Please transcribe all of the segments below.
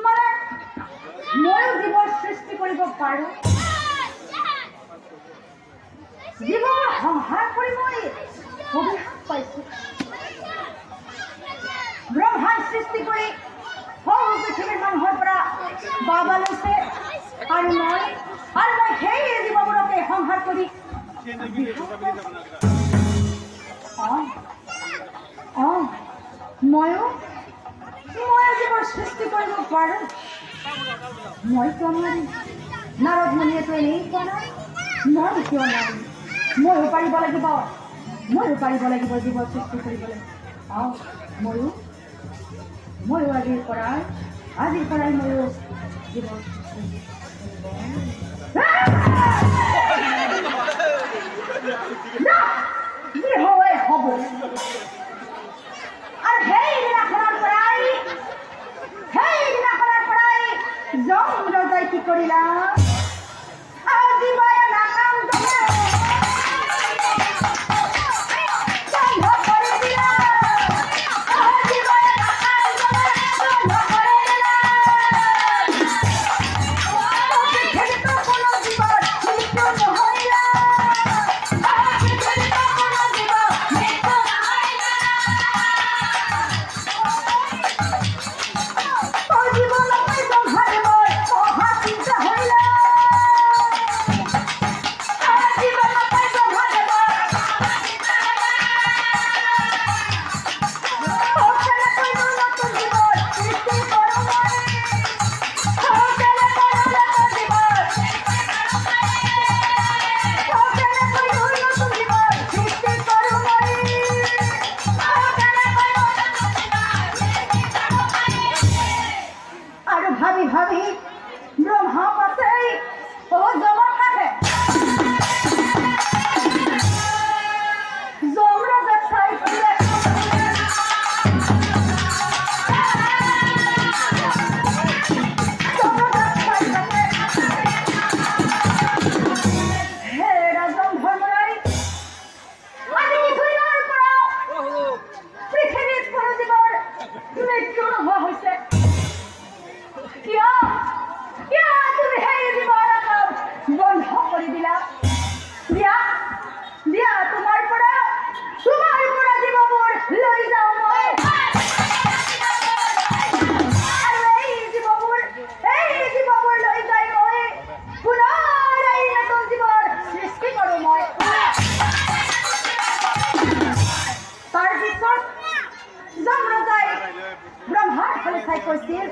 মানে ময়ো জীৱৰ সৃষ্টি কৰিব পাৰোঁ, জীৱৰ সংহাৰ কৰি মই অভিশাপ পাইছোঁ। ব্ৰহ্মাই সৃষ্টি কৰি সৰু পৃথিৱীৰ মানুহৰ পৰা বাবা লৈছে আৰু মই সেই জীৱবোৰকে সংহাৰ কৰি ময়ো জীৱৰ সৃষ্টি কৰিব পাৰোঁ। মই কিয় নোৱাৰিম? নাৰদ মুনিয়েতো এনেই কোৱা নাই, মই কিয় নোৱাৰিম? ময়ো পাৰিব লাগিব জীৱৰ সৃষ্টি কৰিবলৈ। ময়ো আজিৰ পৰাই ময়ো জীৱৰ সৃষ্টি যি হয় হ'ব। আৰু সেইদিনাখনৰ পৰাই যমৰাজাই কি কৰিলা? ভাবি ব্রহ্মা পাশে ও জমা থাকে যমরাজা ছাই করে হে রাজন ধর্মরাই আজ কিছুই নয় পড়া পৃথিবীর কোনো জীবন মৃত্যু নোহোৱা হৈছে। তুমি সেই জীৱৰ বন্ধ কৰি দিলা? দিয়া তোমাৰ পৰা জীৱবোৰ লৈ যাওঁ মই। আৰু এই জীৱবোৰ লৈ যাই মই পুনৰ এই নতুন জীৱৰ সৃষ্টি কৰোঁ মই। তাৰপিছত যমৰাজাই ব্ৰহ্মাৰ ফালে চাই কৈছিল,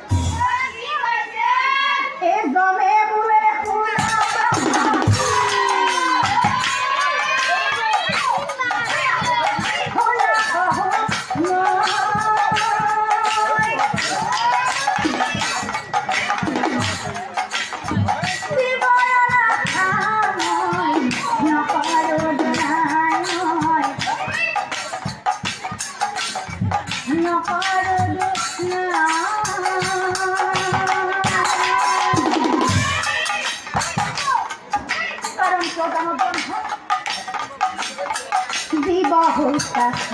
জমে বুলে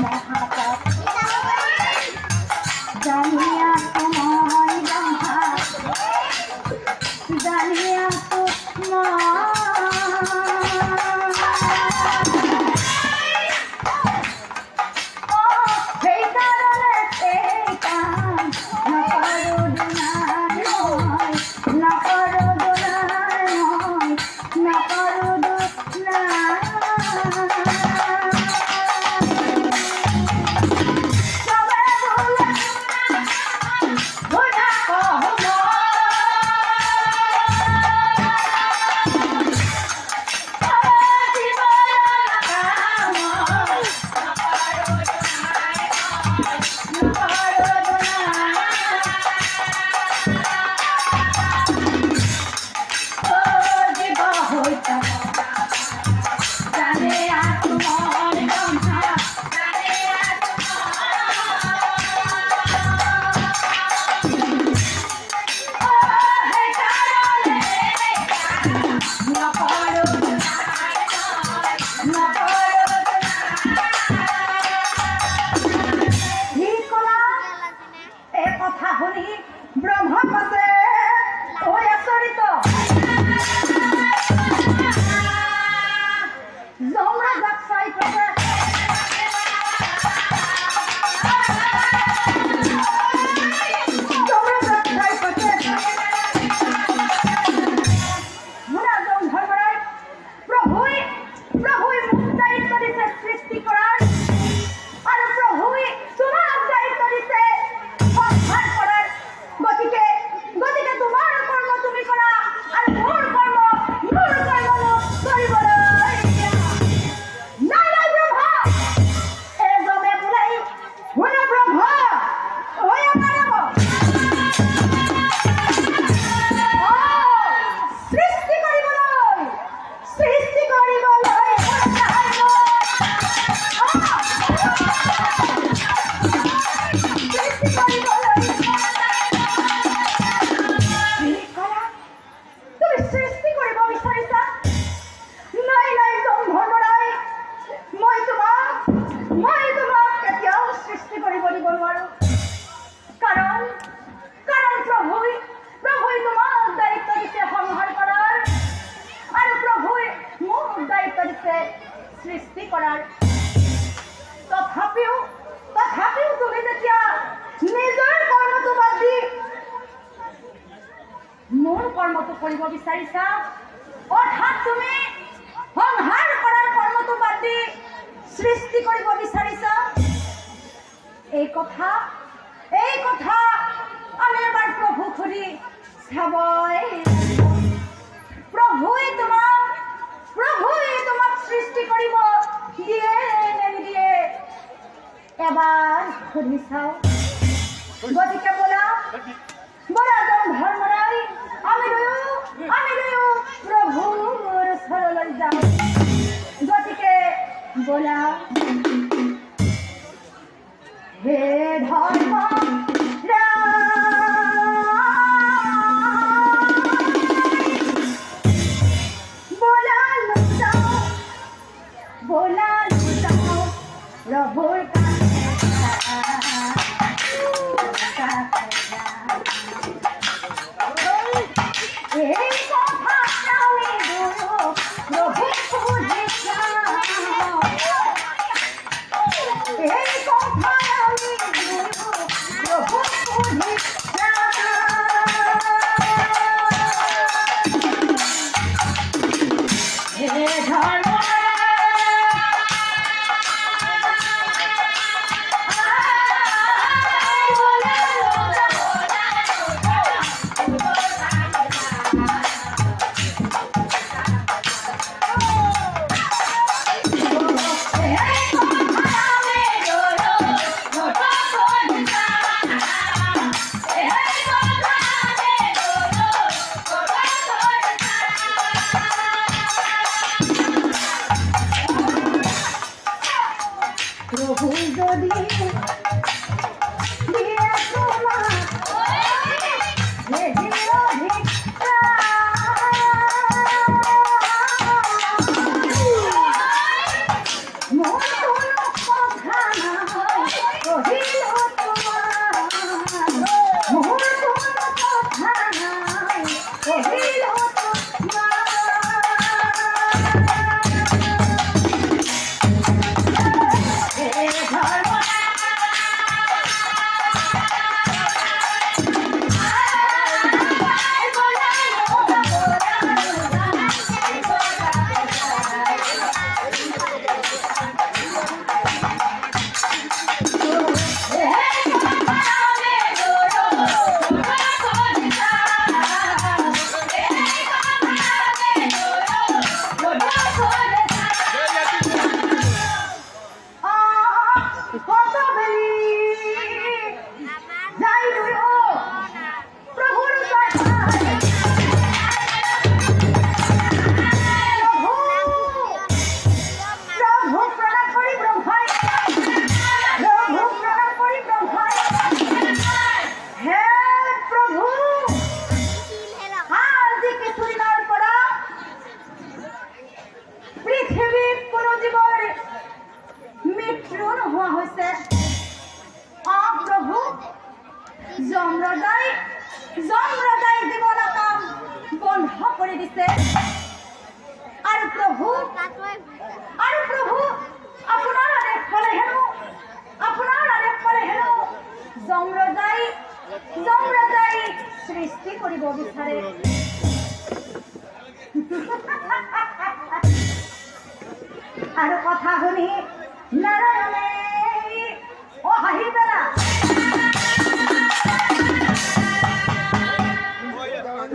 মহাপাপ জানিয়া তোমায় ব্রহ্মা জানিয়া সেই কারণে না করো What? কথা শুনি ব্ৰহ্মা কৈছে ঐ আচৰিত যমৰাজাক চাই কৈছে সৃষ্টি কৰাৰ তথাপিও তুমি যেতিয়া নিজৰ কৰ্মটো বাদ দি মোৰ কৰ্মটো কৰিব বিচাৰিছা অৰ্থাৎ তুমি সংহাৰ কৰাৰ কৰ্মটো বাদ দি সৃষ্টি কৰিব বিচাৰিছা এই কথা আমি এবাৰ প্ৰভুক সুধি চাবই প্ৰভুৱে তোমাক সৃষ্টি কৰিব দিয়ে নে নিদিয়ে এবাৰ সুধি চাও গতিকে বলা যাওঁ ধৰ্মৰাই আমি দুয়ো প্ৰভুৰ ওচৰলৈ যাওঁ গতিকে বলা হে ধৰ্ম প্রভুর এই কথা আমি প্রভু এই কথা আমি যমৰাজাই জীৱন কাম বন্ধ কৰি দিছে আৰু প্ৰভু আপোনাৰ আদেশ পালে হেনো যমৰাজাই সৃষ্টি কৰিব বিচাৰে। আৰু কথা শুনি নাৰায়ণে হাঁহি পেলা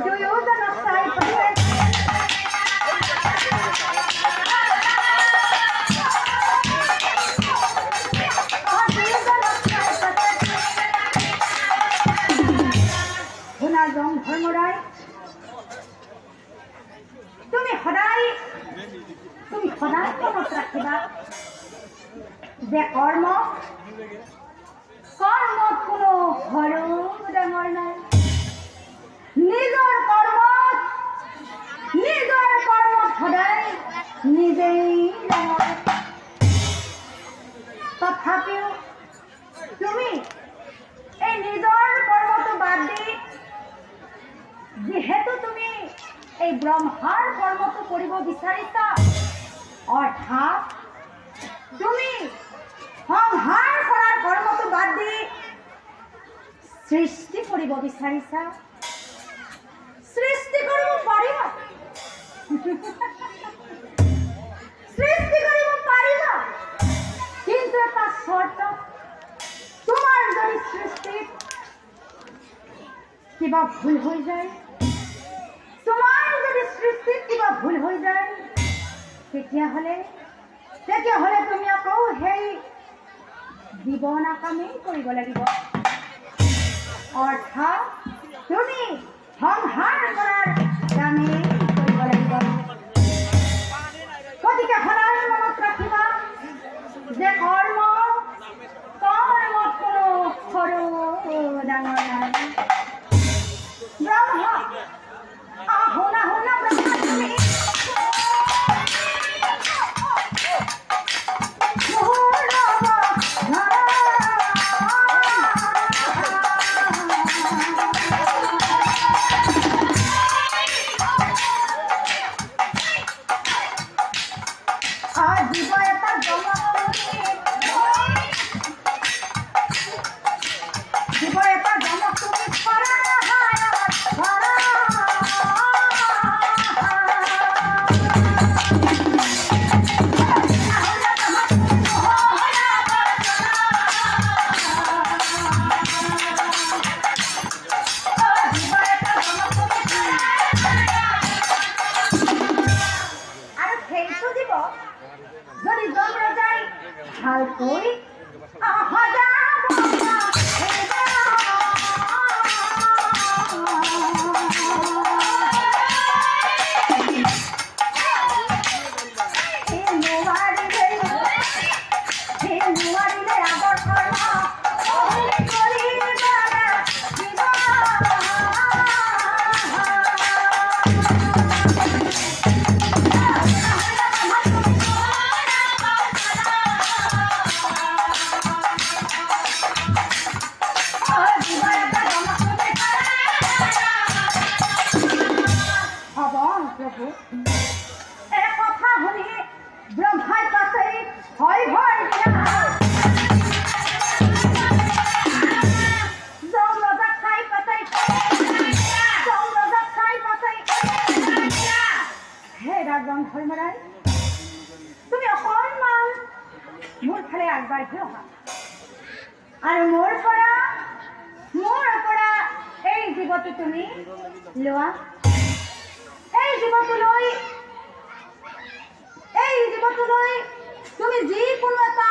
দুয়োজনক চাই পেলাই শুনা ধৰ্মৰাই, তুমি সদায় মনত ৰাখিবা যে কৰ্মত কোনো সৰু ডাঙৰ নাই। নিজৰ কৰ্মত সদায় নিজেই ডাঙৰ। তথাপিও তুমি এই নিজৰ কৰ্মটো বাদ দি যিহেতু তুমি এই ব্ৰহ্মাৰ কৰ্মটো কৰিব বিচাৰিছা, অৰ্থাৎ তুমি সংহাৰ কৰাৰ কৰ্মটো বাদ দি সৃষ্টি কৰিব বিচাৰিছা। সৃষ্টি কৰিব পাৰিবা কিন্তু এটা চৰ্ত, তোমাৰ যদি সৃষ্টিত কিবা ভুল হৈ যায়, তেতিয়াহ'লে তুমি আকৌ সেই জীৱন কামেই কৰিব লাগিব। অৰ্থাৎ তুমি সংহাৰ কৰাৰ কামেই কৰিব লাগিব। গতিকে সদায় মনত ৰাখিবা যে কৰ্মত কোনো সৰু ডাঙৰ নাই। ব্ৰহ্মা শুনা ব্ৰহ্মা, তুমি যদি যমৰাজাই ভালকৈ তুমি অকণমান মোৰ ফালে আগবাঢ়ি অহা আৰু মোৰ পৰা এই জীৱটো তুমি লোৱা। এই জীৱটো লৈ তুমি যিকোনো এটা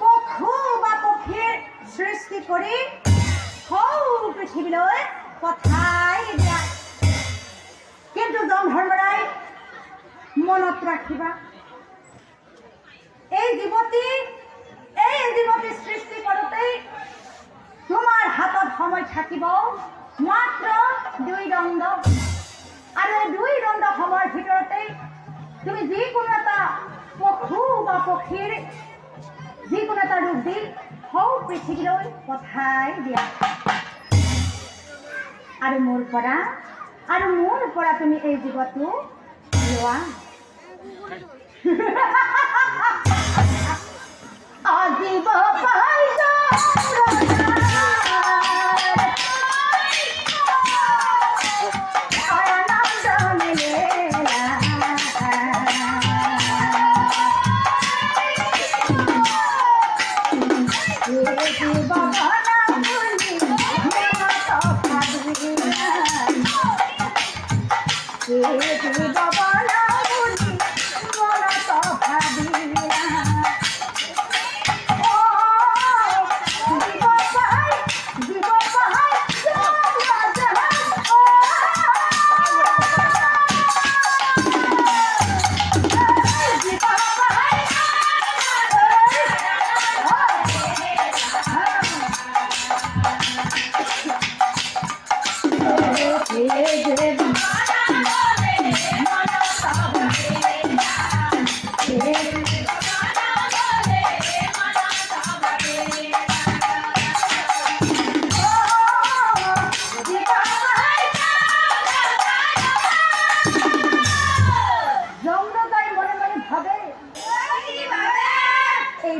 পশু বা পক্ষীৰ সৃষ্টি কৰি পৃথিৱীলৈ পঠাই দিয়া। কিন্তু ধৰ্মৰাই মনত ৰাখিবা, এই জীৱতী সৃষ্টি কৰোঁতেই তোমাৰ হাতত সময় থাকিব মাত্ৰ 2 দণ্ড। আৰু এই 2 দণ্ড সময়ৰ ভিতৰতেই তুমি যিকোনো এটা পশু বা পক্ষীৰ যিকোনো এটা ৰূপ দি পৃথিৱীলৈ পঠাই দিয়া। আৰু মোৰ পৰা তুমি এই জীৱটো লোৱা আজীৱ পাইছ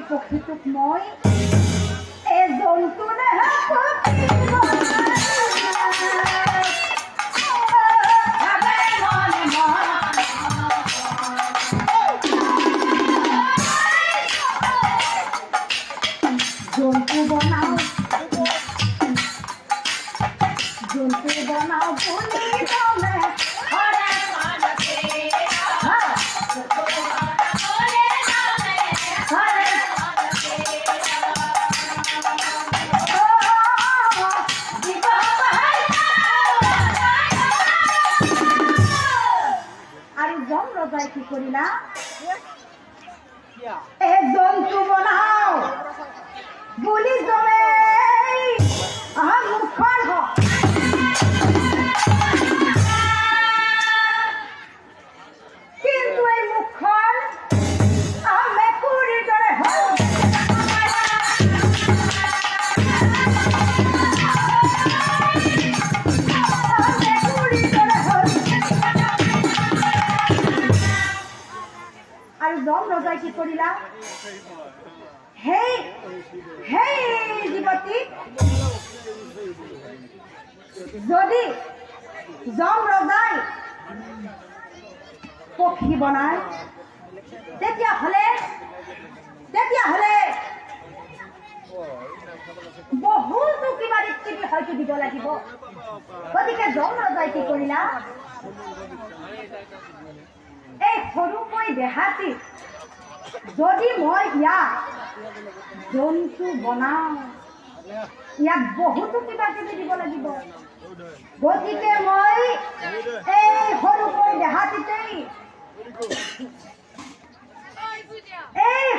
পক্ষীটোক মই এই জন্তু জন্তু বনাও বুলি বলে কি করিলা এ জন্তু বনাও বুলি জমে মুখখন কিন্তু এই মুখখন মেকুৰীৰ দৰে হ'ল আৰু জম ৰজাই কি কৰিলা হেই জীৱতী যদি জম ৰজাই পক্ষী বনায় তেতিয়াহ'লে বহুতো কিবা ৰীতি হয়তো দিব লাগিব গতিকে জম ৰজাই কি কৰিলা এই সৰুকৈ দেহাটি যদি মই ইয়াক জন্তু বনাওঁ ইয়াক বহুতো কিবা কিবি দিব লাগিব গতিকে মই এই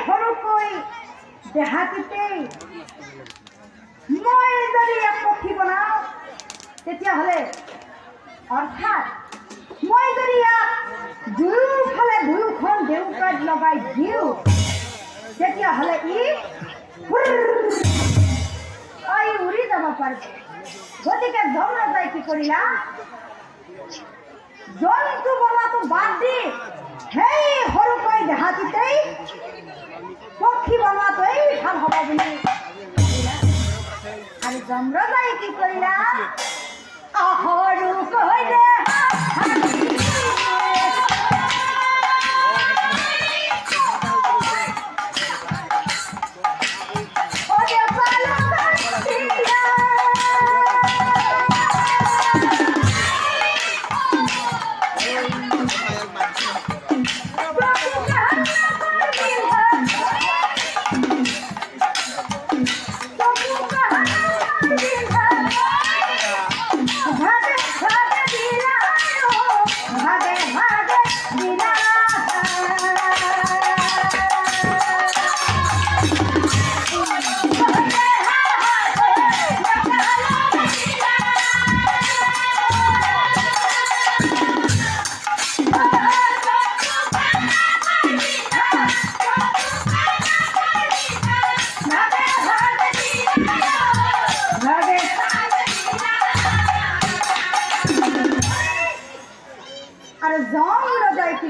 সৰুকৈ দেহাটিতেই মই যদি ইয়াক পক্ষী বনাওঁ তেতিয়াহ'লে অৰ্থাৎ মই যদি ইয়াক দুয়োফালে দুয়োখন দেউকাত লগাই দিওঁ তেতিয়াহ'লে ই উৰি যাব পাৰিব গতিকে জম ৰজাই কি কৰিলা জন্তু বনোৱাটো বাদ দি সেই সৰুকৈ দেহাটিতেই পক্ষী বনোৱাটোৱেই ভাল হ'ব বুলি আৰু জম ৰজাই কি কৰিলা সৰুকৈ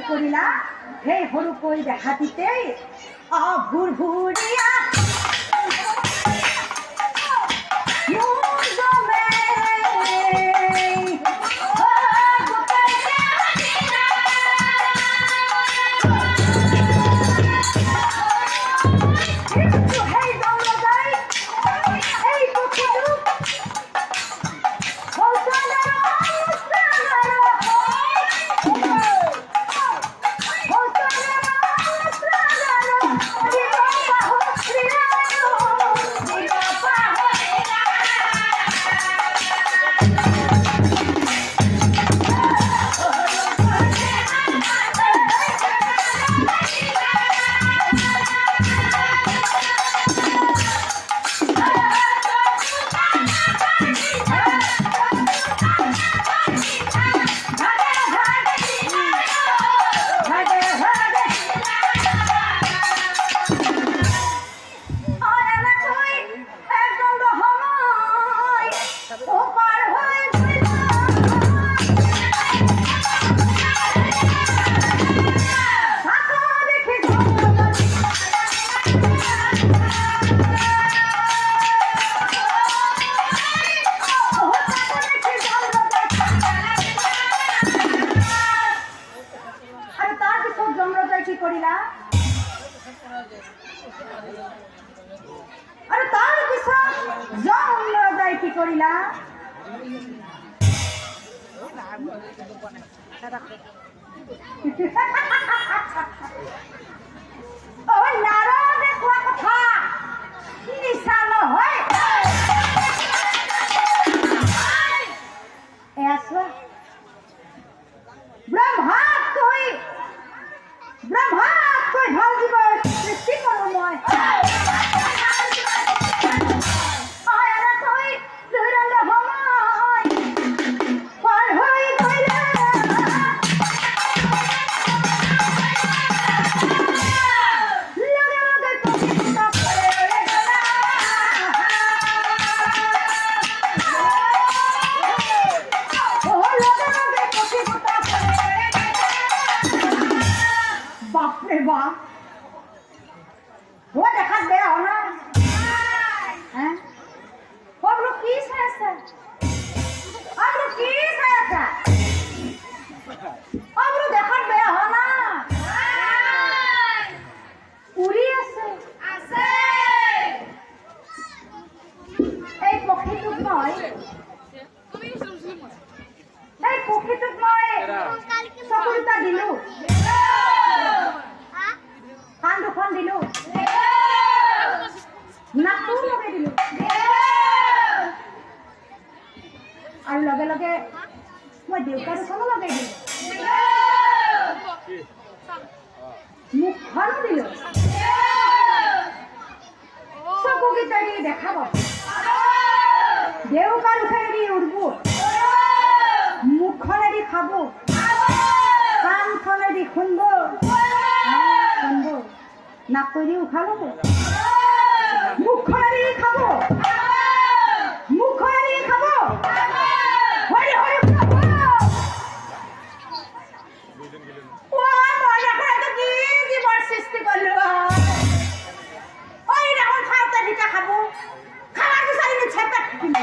কি কৰিলা সেই সৰুকৈ দেখা দিতেই ভুৰভুৰীয়া আৰু লগে লগে মই দেউতাৰখনো লগাই দিলোঁ মুখখনো দিলোঁ চকুকেইটা দি দেখাব দেউতাৰখনেদি উঠব মুখখনেদি খাব কাণখনেদি শুনব নাকেদি উশাহ ল'ব মুখখনেদি খাব মুখখনেদি খাব হৰি হৰি খাব মই এখন কি জীৱৰ সৃষ্টি কৰিলো দেখোন খাওঁতে দুটা খাব খাৱাৰ বিচাৰি চেপেট থাকিব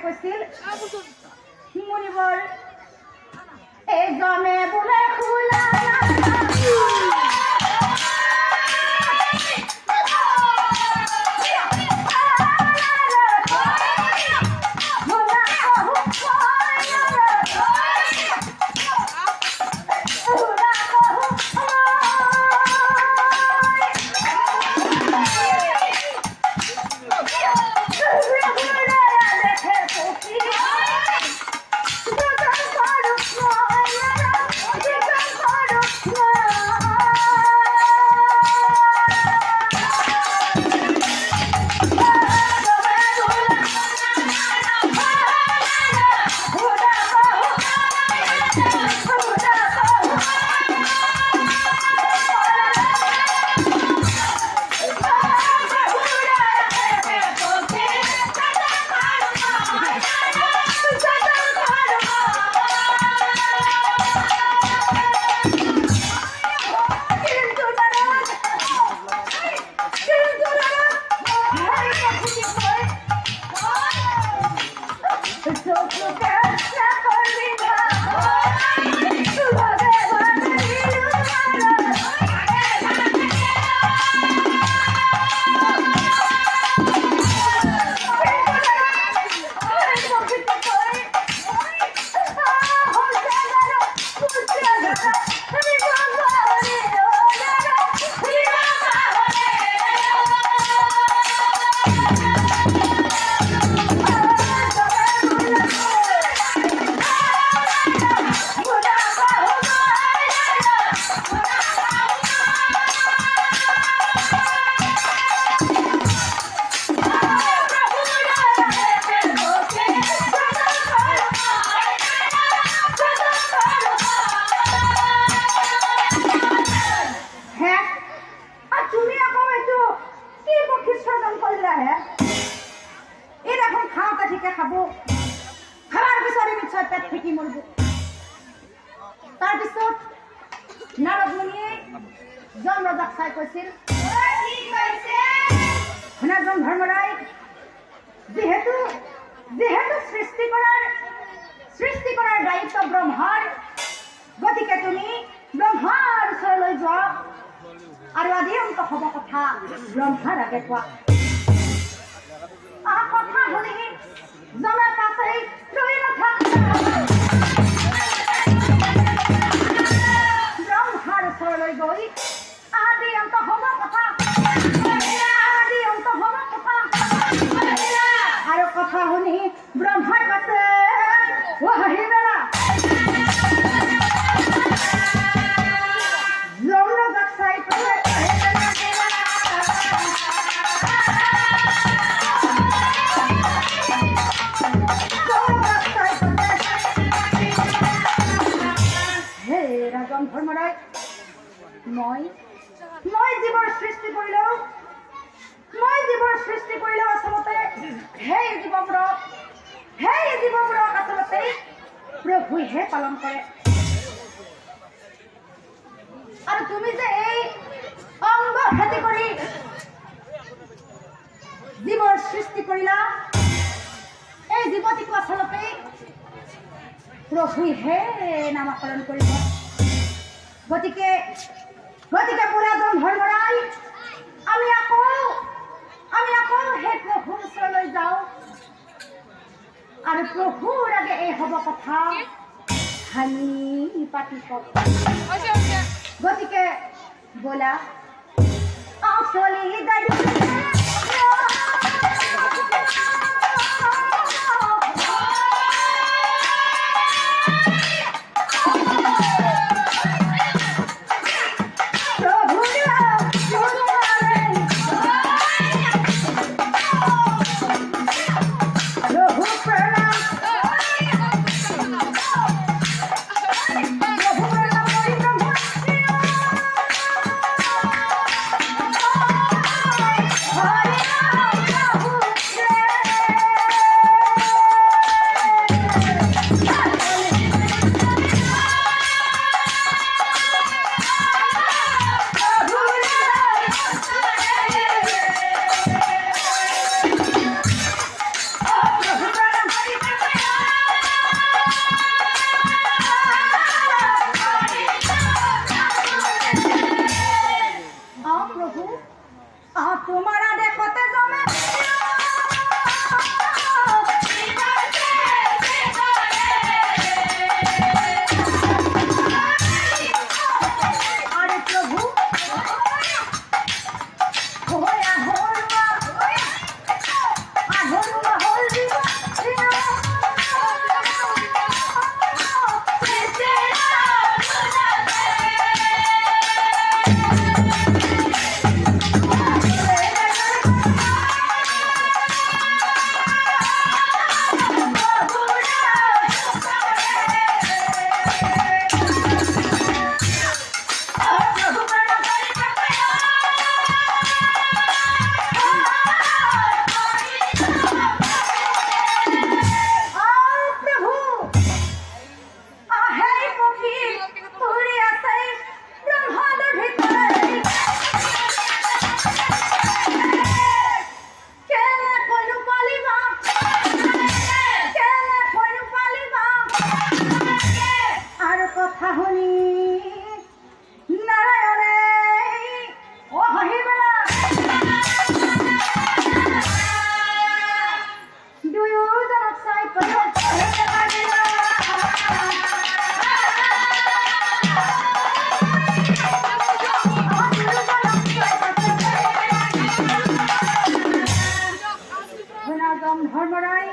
কৈছিল মুনিবৰ এই জমে বোলে খোলা সৃষ্টি কৰাৰ দায়িত্ব ব্ৰহ্মাৰ গতিকে তুমি ব্ৰহ্মাৰ ওচৰলৈ যোৱা আৰু আদি অন্ত হ'ব কথা ব্ৰহ্মাৰ আগে কোৱা কথা শুনি জনাৰ পাছেই ৰৈ নাথাকা ব্ৰহ্মাৰ ওচৰলৈ গৈ আদি অন্ত হ'ব কথা আদি অন্ত হ'ব কথা আৰু কথা শুনি ব্ৰহ্মাৰ পাছে আহিবেলা যমৰাজক চাই পেলাই হে ৰাজন ধৰ্মৰায় মই জীৱৰ সৃষ্টি কৰিলেও আচলতে সেই জীৱবোৰক আচলতে প্ৰভুইহে পালন কৰে আৰু তুমি যে এই অংগ খেতি কৰি জীৱৰ সৃষ্টি কৰিলা এই জীৱটিকো আচলতে প্ৰভুইহে নামাকৰণ কৰিব গতিকে পুৰাজন ধৰ্মৰায় আমি আকৌ সেই প্ৰভুৰ ওচৰলৈ যাওঁ আৰু প্ৰভুৰ আগে এই হ'ব কথা হানি পাতি গতিকে বলা চলি প্রভু তোমারা দেখতে জমে আরে প্রভু ধর্মৰাই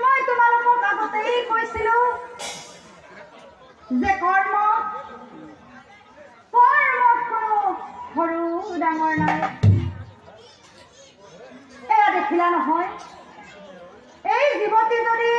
মই তোমালোকক আগতেই কৈছিলো যে কৰ্ম কোনো সৰু ডাঙৰ নাই এয়া দেখিলা নহয় এই জীৱতী যদি